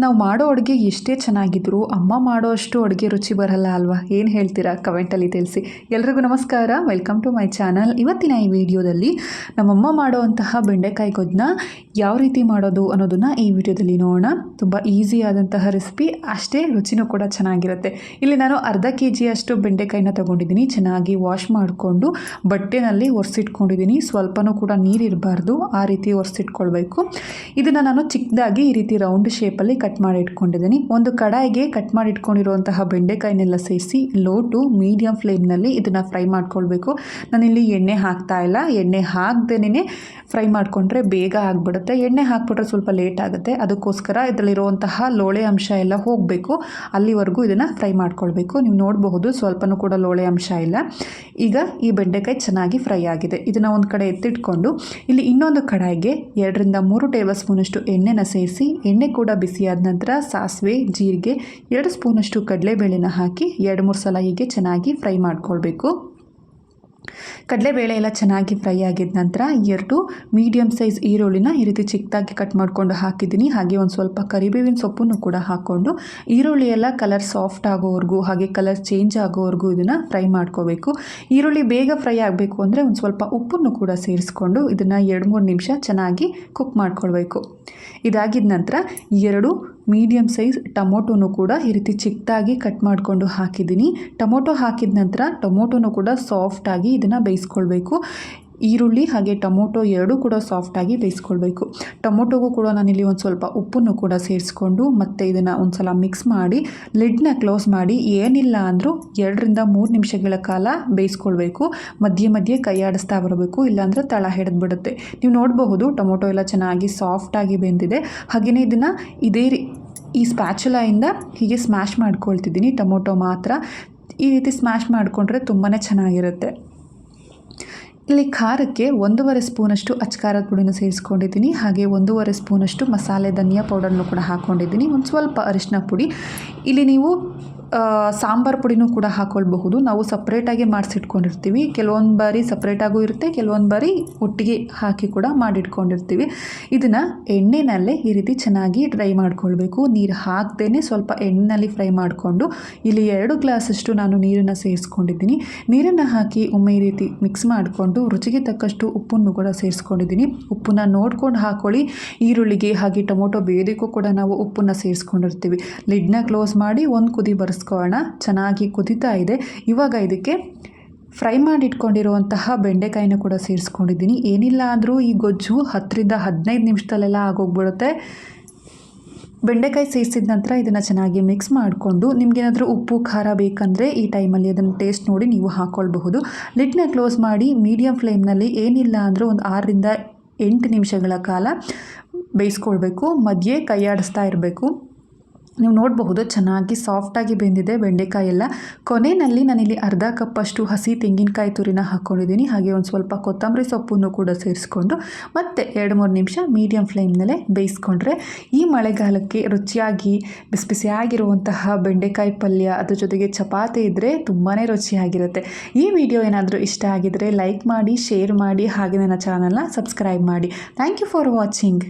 ನಾವು ಮಾಡೋ ಅಡುಗೆ ಎಷ್ಟೇ ಚೆನ್ನಾಗಿದ್ರು ಅಮ್ಮ ಮಾಡೋ ಅಷ್ಟು ಅಡುಗೆ ರುಚಿ ಬರಲ್ಲ ಅಲ್ವಾ? ಏನು ಹೇಳ್ತೀರಾ? ಕಮೆಂಟಲ್ಲಿ ತಿಳಿಸಿ. ಎಲ್ರಿಗೂ ನಮಸ್ಕಾರ, ವೆಲ್ಕಮ್ ಟು ಮೈ ಚಾನಲ್. ಇವತ್ತಿನ ಈ ವಿಡಿಯೋದಲ್ಲಿ ನಮ್ಮಮ್ಮ ಮಾಡುವಂತಹ ಬೆಂಡೆಕಾಯಿ ಗೊಜ್ಜನ್ನ ಯಾವ ರೀತಿ ಮಾಡೋದು ಅನ್ನೋದನ್ನು ಈ ವಿಡಿಯೋದಲ್ಲಿ ನೋಡೋಣ. ತುಂಬ ಈಸಿಯಾದಂತಹ ರೆಸಿಪಿ, ಅಷ್ಟೇ ರುಚಿನೂ ಕೂಡ ಚೆನ್ನಾಗಿರುತ್ತೆ. ಇಲ್ಲಿ ನಾನು ಅರ್ಧ kg ಅಷ್ಟು ಬೆಂಡೆಕಾಯಿನ ತೊಗೊಂಡಿದ್ದೀನಿ. ಚೆನ್ನಾಗಿ ವಾಶ್ ಮಾಡಿಕೊಂಡು ಬಟ್ಟೆನಲ್ಲಿ ಒರೆಸಿಟ್ಕೊಂಡಿದ್ದೀನಿ. ಸ್ವಲ್ಪನೂ ಕೂಡ ನೀರಿರಬಾರ್ದು, ಆ ರೀತಿ ಒರೆಸಿಟ್ಕೊಳ್ಬೇಕು. ಇದನ್ನು ನಾನು ಚಿಕ್ಕದಾಗಿ ಈ ರೀತಿ ರೌಂಡ್ ಶೇಪಲ್ಲಿ ಕಟ್ ಮಾಡಿ ಇಟ್ಕೊಂಡಿದ್ದೀನಿ. ಒಂದು ಕಡಾಯಿಗೆ ಕಟ್ ಮಾಡಿ ಇಟ್ಕೊಂಡಿರುವಂತಹ ಬೆಂಡೆಕಾಯಿನೆಲ್ಲ ಸೇರಿಸಿ ಲೋ ಟು ಮೀಡಿಯಂ ಫ್ಲೇಮ್ನಲ್ಲಿ ಇದನ್ನು ಫ್ರೈ ಮಾಡ್ಕೊಳ್ಬೇಕು. ನಾನಿಲ್ಲಿ ಎಣ್ಣೆ ಹಾಕ್ತಾ ಇಲ್ಲ. ಎಣ್ಣೆ ಹಾಕ್ದೇನೆ ಫ್ರೈ ಮಾಡಿಕೊಂಡ್ರೆ ಬೇಗ ಆಗಿಬಿಡುತ್ತೆ. ಎಣ್ಣೆ ಹಾಕ್ಬಿಟ್ರೆ ಸ್ವಲ್ಪ ಲೇಟ್ ಆಗುತ್ತೆ. ಅದಕ್ಕೋಸ್ಕರ ಇದರಲ್ಲಿರುವಂತಹ ಲೋಳೆ ಅಂಶ ಎಲ್ಲ ಹೋಗಬೇಕು, ಅಲ್ಲಿವರೆಗೂ ಇದನ್ನು ಫ್ರೈ ಮಾಡ್ಕೊಳ್ಬೇಕು. ನೀವು ನೋಡಬಹುದು ಸ್ವಲ್ಪನೂ ಕೂಡ ಲೋಳೆ ಅಂಶ ಇಲ್ಲ. ಈಗ ಈ ಬೆಂಡೆಕಾಯಿ ಚೆನ್ನಾಗಿ ಫ್ರೈ ಆಗಿದೆ. ಇದನ್ನು ಒಂದು ಕಡೆ ಎತ್ತಿಟ್ಕೊಂಡು ಇಲ್ಲಿ ಇನ್ನೊಂದು ಕಡಾಯಿಗೆ 2 ರಿಂದ 3 ಟೇಬಲ್ ಸ್ಪೂನಷ್ಟು ಎಣ್ಣೆನ ಸೇರಿಸಿ, ಎಣ್ಣೆ ಕೂಡ ಬಿಸಿಯಾದ ನಂತರ ಸಾಸಿವೆ, ಜೀರಿಗೆ, 2 ಸ್ಪೂನಷ್ಟು ಕಡಲೆಬೇಳೆನ ಹಾಕಿ 2-3 ಸಲ ಹೀಗೆ ಚೆನ್ನಾಗಿ ಫ್ರೈ ಮಾಡ್ಕೊಳ್ಬೇಕು. ಕಡಲೆಬೇಳೆ ಎಲ್ಲ ಚೆನ್ನಾಗಿ ಫ್ರೈ ಆಗಿದ ನಂತರ 2 ಮೀಡಿಯಮ್ ಸೈಜ್ ಈರುಳ್ಳಿನ ಈ ರೀತಿ ಚಿಕ್ಕದಾಗಿ ಕಟ್ ಮಾಡ್ಕೊಂಡು ಹಾಕಿದ್ದೀನಿ. ಹಾಗೆ ಒಂದು ಸ್ವಲ್ಪ ಕರಿಬೇವಿನ ಸೊಪ್ಪನ್ನು ಕೂಡ ಹಾಕ್ಕೊಂಡು ಈರುಳ್ಳಿ ಎಲ್ಲ ಕಲರ್ ಸಾಫ್ಟ್ ಆಗೋವರೆಗೂ, ಹಾಗೆ ಕಲರ್ ಚೇಂಜ್ ಆಗೋವರೆಗೂ ಇದನ್ನು ಫ್ರೈ ಮಾಡ್ಕೋಬೇಕು. ಈರುಳ್ಳಿ ಬೇಗ ಫ್ರೈ ಆಗಬೇಕು ಅಂದರೆ ಒಂದು ಸ್ವಲ್ಪ ಉಪ್ಪನ್ನು ಕೂಡ ಸೇರಿಸ್ಕೊಂಡು ಇದನ್ನು 2-3 ನಿಮಿಷ ಚೆನ್ನಾಗಿ ಕುಕ್ ಮಾಡ್ಕೊಳ್ಬೇಕು. ಇದಾಗಿದ ನಂತರ 2 ಮೀಡಿಯಮ್ ಸೈಜ್ ಟೊಮೊಟೊನು ಕೂಡ ಈ ರೀತಿ ಚಿಕ್ಕದಾಗಿ ಕಟ್ ಮಾಡಿಕೊಂಡು ಹಾಕಿದ್ದೀನಿ. ಟೊಮೊಟೊ ಹಾಕಿದ ನಂತರ ಟೊಮೊಟೊನು ಕೂಡ ಸಾಫ್ಟಾಗಿ ಇದನ್ನು ಬೇಯಿಸ್ಕೊಳ್ಬೇಕು. ಈರುಳ್ಳಿ ಹಾಗೆ ಟೊಮೊಟೊ 2 ಕೂಡ ಸಾಫ್ಟಾಗಿ ಬೇಯಿಸ್ಕೊಳ್ಬೇಕು. ಟೊಮೊಟೊಗೂ ಕೂಡ ನಾನಿಲ್ಲಿ ಒಂದು ಸ್ವಲ್ಪ ಉಪ್ಪನ್ನು ಕೂಡ ಸೇರಿಸ್ಕೊಂಡು ಮತ್ತೆ ಇದನ್ನು ಒಂದು ಸಲ ಮಿಕ್ಸ್ ಮಾಡಿ ಲಿಡ್ನ ಕ್ಲೋಸ್ ಮಾಡಿ ಏನಿಲ್ಲ ಅಂದರೂ 2 ರಿಂದ 3 ನಿಮಿಷಗಳ ಕಾಲ ಬೇಯಿಸ್ಕೊಳ್ಬೇಕು. ಮಧ್ಯೆ ಮಧ್ಯೆ ಕೈ ಆಡಿಸ್ತಾ ಬರಬೇಕು, ಇಲ್ಲಾಂದರೆ ತಳ ಹಿಡಿದ್ಬಿಡುತ್ತೆ. ನೀವು ನೋಡಬಹುದು ಟೊಮೊಟೊ ಎಲ್ಲ ಚೆನ್ನಾಗಿ ಸಾಫ್ಟಾಗಿ ಬೆಂದಿದೆ. ಹಾಗೆಯೇ ಇದನ್ನು ಈ ಸ್ಪ್ಯಾಚುಲಾಯಿಂದ ಹೀಗೆ ಸ್ಮ್ಯಾಶ್ ಮಾಡ್ಕೊಳ್ತಿದ್ದೀನಿ. ಟೊಮೊಟೊ ಮಾತ್ರ ಈ ರೀತಿ ಸ್ಮ್ಯಾಶ್ ಮಾಡಿಕೊಂಡ್ರೆ ತುಂಬಾ ಚೆನ್ನಾಗಿರುತ್ತೆ. ಇಲ್ಲಿ ಖಾರಕ್ಕೆ 1.5 ಸ್ಪೂನಷ್ಟು ಅಚ್ಕಾರದ ಪುಡಿನ ಸೇರಿಸ್ಕೊಂಡಿದ್ದೀನಿ. ಹಾಗೆ 1.5 ಸ್ಪೂನಷ್ಟು ಮಸಾಲೆ ಧನಿಯಾ ಪೌಡರ್ನು ಕೂಡ ಹಾಕ್ಕೊಂಡಿದ್ದೀನಿ. ಒಂದು ಸ್ವಲ್ಪ ಅರಿಶಿನ ಪುಡಿ. ಇಲ್ಲಿ ನೀವು ಸಾಂಬಾರು ಪುಡಿನೂ ಕೂಡ ಹಾಕ್ಕೊಳ್ಬಹುದು. ನಾವು ಸಪ್ರೇಟಾಗಿ ಮಾಡಿಸಿಟ್ಕೊಂಡಿರ್ತೀವಿ. ಕೆಲವೊಂದು ಬಾರಿ ಸಪ್ರೇಟಾಗೂ ಇರುತ್ತೆ, ಕೆಲವೊಂದು ಬಾರಿ ಒಟ್ಟಿಗೆ ಹಾಕಿ ಕೂಡ ಮಾಡಿಟ್ಕೊಂಡಿರ್ತೀವಿ. ಇದನ್ನು ಎಣ್ಣೆನಲ್ಲೇ ಈ ರೀತಿ ಚೆನ್ನಾಗಿ ಡ್ರೈ ಮಾಡ್ಕೊಳ್ಬೇಕು. ನೀರು ಹಾಕ್ದೇ ಸ್ವಲ್ಪ ಎಣ್ಣೆಯಲ್ಲಿ ಫ್ರೈ ಮಾಡಿಕೊಂಡು ಇಲ್ಲಿ 2 ಗ್ಲಾಸಷ್ಟು ನಾನು ನೀರನ್ನು ಸೇರಿಸ್ಕೊಂಡಿದ್ದೀನಿ. ನೀರನ್ನು ಹಾಕಿ ಒಮ್ಮೆ ಈ ರೀತಿ ಮಿಕ್ಸ್ ಮಾಡಿಕೊಂಡು ರುಚಿಗೆ ತಕ್ಕಷ್ಟು ಉಪ್ಪನ್ನು ಕೂಡ ಸೇರಿಸ್ಕೊಂಡಿದ್ದೀನಿ. ಉಪ್ಪನ್ನು ನೋಡ್ಕೊಂಡು ಹಾಕ್ಕೊಳ್ಳಿ. ಈರುಳ್ಳಿಗೆ ಹಾಗೆ ಟೊಮೊಟೊ ಬೇಯೋದಕ್ಕೂ ಕೂಡ ನಾವು ಉಪ್ಪನ್ನು ಸೇರಿಸ್ಕೊಂಡಿರ್ತೀವಿ. ಲಿಡ್ನ ಕ್ಲೋಸ್ ಮಾಡಿ ಒಂದು ಕುದಿ ಬರೆಸ್ಕೊಳ್ಳೋಣ. ಚೆನ್ನಾಗಿ ಕುದೀತಾ ಇದೆ. ಇವಾಗ ಇದಕ್ಕೆ ಫ್ರೈ ಮಾಡಿಟ್ಕೊಂಡಿರುವಂತಹ ಬೆಂಡೆಕಾಯಿನ ಕೂಡ ಸೇರಿಸ್ಕೊಂಡಿದ್ದೀನಿ. ಏನಿಲ್ಲ ಅಂದರೂ ಈ ಗೊಜ್ಜು 10 ರಿಂದ 15 ನಿಮಿಷದಲ್ಲೆಲ್ಲ ಆಗೋಗ್ಬಿಡುತ್ತೆ. ಬೆಂಡೆಕಾಯಿ ಸೇರಿಸಿದ ನಂತರ ಇದನ್ನು ಚೆನ್ನಾಗಿ ಮಿಕ್ಸ್ ಮಾಡಿಕೊಂಡು ನಿಮಗೇನಾದರೂ ಉಪ್ಪು ಖಾರ ಬೇಕಂದರೆ ಈ ಟೈಮಲ್ಲಿ ಅದನ್ನು ಟೇಸ್ಟ್ ನೋಡಿ ನೀವು ಹಾಕ್ಕೊಳ್ಬಹುದು. ಲಿಡ್ನ ಕ್ಲೋಸ್ ಮಾಡಿ ಮೀಡಿಯಂ ಫ್ಲೇಮ್ನಲ್ಲಿ ಏನಿಲ್ಲ ಅಂದರೂ ಒಂದು 6 ರಿಂದ 8 ನಿಮಿಷಗಳ ಕಾಲ ಬೇಯಿಸ್ಕೊಳ್ಬೇಕು. ಮಧ್ಯೆ ಕೈ ಆಡಿಸ್ತಾ ಇರಬೇಕು. ನೀವು ನೋಡಬಹುದು ಚೆನ್ನಾಗಿ ಸಾಫ್ಟಾಗಿ ಬೆಂದಿದೆ ಬೆಂಡೆಕಾಯಿ ಎಲ್ಲ. ಕೊನೆಯಲ್ಲಿ ನಾನಿಲ್ಲಿ ಅರ್ಧ ಕಪ್ಪಷ್ಟು ಹಸಿ ತೆಂಗಿನಕಾಯಿ ತುರಿನ ಹಾಕ್ಕೊಂಡಿದ್ದೀನಿ. ಹಾಗೆ ಒಂದು ಸ್ವಲ್ಪ ಕೊತ್ತಂಬರಿ ಸೊಪ್ಪನ್ನು ಕೂಡ ಸೇರಿಸ್ಕೊಂಡು ಮತ್ತೆ 2-3 ನಿಮಿಷ ಮೀಡಿಯಂ ಫ್ಲೇಮ್ನಲ್ಲೇ ಬೇಯಿಸ್ಕೊಂಡ್ರೆ ಈ ಮಳೆಗಾಲಕ್ಕೆ ರುಚಿಯಾಗಿ ಬಿಸಿ ಬಿಸಿಯಾಗಿರುವಂತಹ ಬೆಂಡೆಕಾಯಿ ಪಲ್ಯ, ಅದ್ರ ಜೊತೆಗೆ ಚಪಾತಿ ಇದ್ದರೆ ತುಂಬಾ ರುಚಿಯಾಗಿರುತ್ತೆ. ಈ ವಿಡಿಯೋ ಏನಾದರೂ ಇಷ್ಟ ಆಗಿದರೆ ಲೈಕ್ ಮಾಡಿ, ಶೇರ್ ಮಾಡಿ, ಹಾಗೆ ನನ್ನ ಚಾನಲ್ನ ಸಬ್ಸ್ಕ್ರೈಬ್ ಮಾಡಿ. Thank you for watching.